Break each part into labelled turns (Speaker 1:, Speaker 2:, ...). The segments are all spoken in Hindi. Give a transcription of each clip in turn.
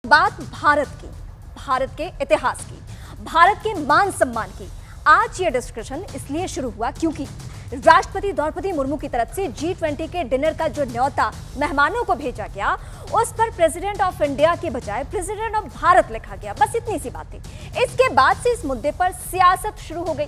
Speaker 1: बात भारत के इतिहास की, भारत के मान सम्मान की। आज ये डिस्कशन इसलिए शुरू हुआ क्योंकि राष्ट्रपति द्रौपदी मुर्मू की तरफ से G20 के डिनर का जो न्योता मेहमानों को भेजा गया, उस पर प्रेसिडेंट ऑफ इंडिया के बजाय प्रेसिडेंट ऑफ भारत लिखा गया। बस इतनी सी बात थी। इसके बाद से इस मुद्दे पर सियासत शुरू हो गई।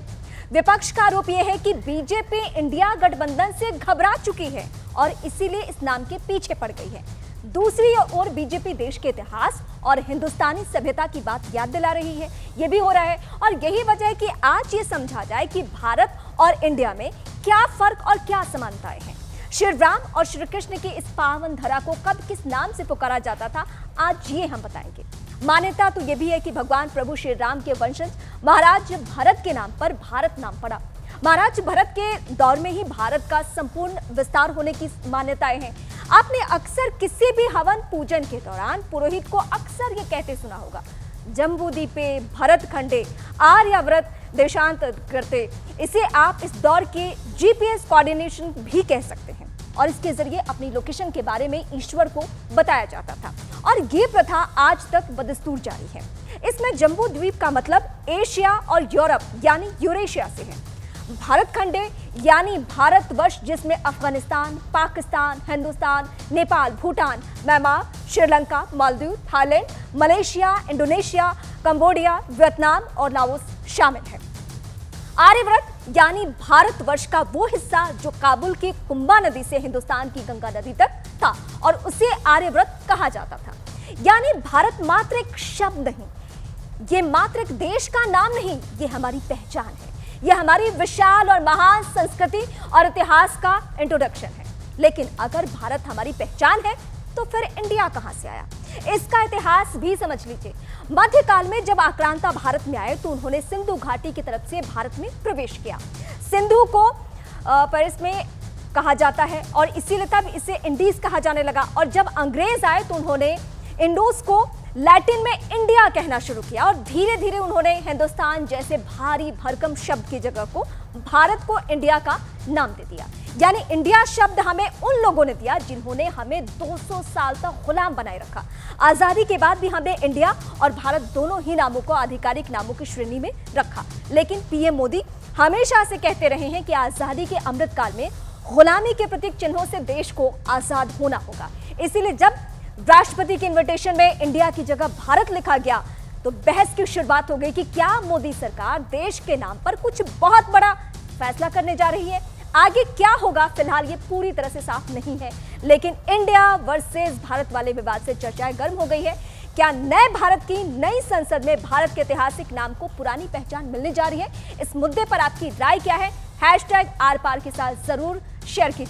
Speaker 1: विपक्ष का आरोप यह है कि बीजेपी इंडिया गठबंधन से घबरा चुकी है और इसीलिए इस नाम के पीछे पड़ गई है। दूसरी ओर बीजेपी देश के इतिहास और हिंदुस्तानी सभ्यता की बात याद दिला रही है। यह भी हो रहा है और यही वजह है कि आज ये समझा जाए कि भारत और इंडिया में क्या फर्क और क्या समानताएं हैं। श्री राम और श्री कृष्ण की इस पावन धरा को कब किस नाम से पुकारा जाता था, आज ये हम बताएंगे। मान्यता तो यह भी है कि भगवान प्रभु श्री राम के वंशज महाराज भरत के नाम पर भारत नाम पड़ा। महाराज भरत के दौर में ही भारत का संपूर्ण विस्तार होने की मान्यताएं हैं। आपने अक्सर किसी भी हवन पूजन के दौरान पुरोहित को अक्सर ये कहते सुना होगा, जम्बूद्वीपे भरत खंडे आर्याव्रत देशांत करते। इसे आप इस दौर के GPS कोऑर्डिनेशन भी कह सकते हैं और इसके जरिए अपनी लोकेशन के बारे में ईश्वर को बताया जाता था और ये प्रथा आज तक बदस्तूर जारी है। इसमें जम्बू द्वीप का मतलब एशिया और यूरोप यानी यूरेशिया से है। भारत खंडे यानी भारतवर्ष, जिसमें Afghanistan, Pakistan, Hindustan, Nepal, Bhutan, Myanmar, Sri Lanka, Maldives, Thailand, Malaysia, Indonesia, Cambodia, Vietnam और लाओस शामिल है। आर्यव्रत यानी भारतवर्ष का वो हिस्सा जो काबुल की कुंभा नदी से हिंदुस्तान की गंगा नदी तक था और उसे आर्यव्रत कहा जाता था। यानी भारत मात्र एक शब्द नहीं, ये मात्र एक देश का नाम नहीं, ये हमारी पहचान है। यह हमारी विशाल और महान संस्कृति और इतिहास का इंट्रोडक्शन है। लेकिन अगर भारत हमारी पहचान है तो फिर इंडिया कहां से आया, इसका इतिहास भी समझ लीजिए। मध्यकाल में जब आक्रांता भारत में आए तो उन्होंने सिंधु घाटी की तरफ से भारत में प्रवेश किया। सिंधु को पेरिस में कहा जाता है और इसीलिए तब इसे इंडीज कहा जाने लगा। और जब अंग्रेज आए तो उन्होंने इंडोस को लैटिन में इंडिया कहना शुरू किया और धीरे धीरे उन्होंने हिंदुस्तान जैसे भारी भरकम शब्द की जगह को भारत को इंडिया का नाम दे दिया। यानी इंडिया शब्द हमें उन लोगों ने दिया जिन्होंने हमें 200 साल तक गुलाम बनाए रखा। आजादी के बाद भी हमें इंडिया और भारत दोनों ही नामों को आधिकारिक नामों की श्रेणी में रखा। लेकिन पीएम मोदी हमेशा से कहते रहे हैं कि आजादी के अमृतकाल में गुलामी के प्रतीक चिन्हों से देश को आजाद होना होगा। इसीलिए जब राष्ट्रपति के इन्विटेशन में इंडिया की जगह भारत लिखा गया तो बहस की शुरुआत हो गई कि क्या मोदी सरकार देश के नाम पर कुछ बहुत बड़ा फैसला करने जा रही है। आगे क्या होगा फिलहाल ये पूरी तरह से साफ नहीं है, लेकिन इंडिया वर्सेस भारत वाले विवाद से चर्चाएं गर्म हो गई है। क्या नए भारत की नई संसद में भारत के ऐतिहासिक नाम को पुरानी पहचान मिलने जा रही है? इस मुद्दे पर आपकी राय क्या है? #आर पार के साथ जरूर शेयर कीजिए।